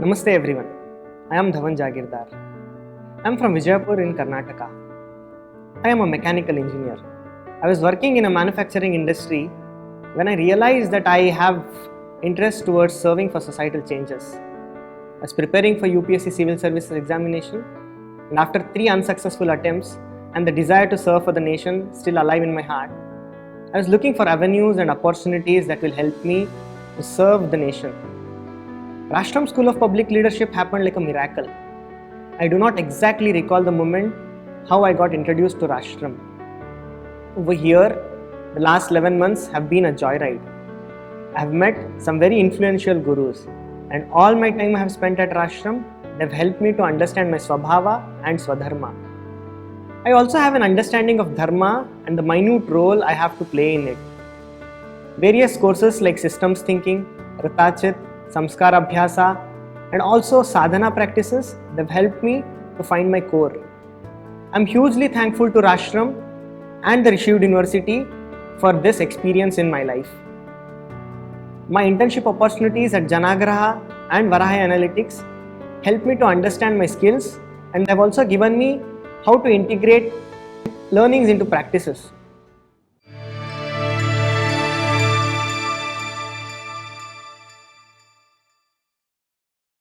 Namaste everyone. I am Dhawan Jagirdar. I am from Vijayapur in Karnataka. I am a mechanical engineer. I was working in a manufacturing industry when I realized that I have interest towards serving for societal changes. I was preparing for UPSC Civil Services examination, and after 3 unsuccessful attempts and the desire to serve for the nation still alive in my heart, I was looking for avenues and opportunities that will help me to serve the nation. Rashtram School of Public Leadership happened like a miracle. I do not exactly recall the moment how I got introduced to Rashtram. Over here, the last 11 months have been a joyride. I have met some very influential gurus, and all my time I have spent at Rashtram, they have helped me to understand my Swabhava and Swadharma. I also have an understanding of Dharma and the minute role I have to play in it. Various courses like systems thinking, Ratachit, Samskara Abhyasa, and also sadhana practices have helped me to find my core. I'm hugely thankful to Rashtram and the Rishihood University for this experience in my life. My internship opportunities at Janagraha and Varaha Analytics helped me to understand my skills, and have also given me how to integrate learnings into practices.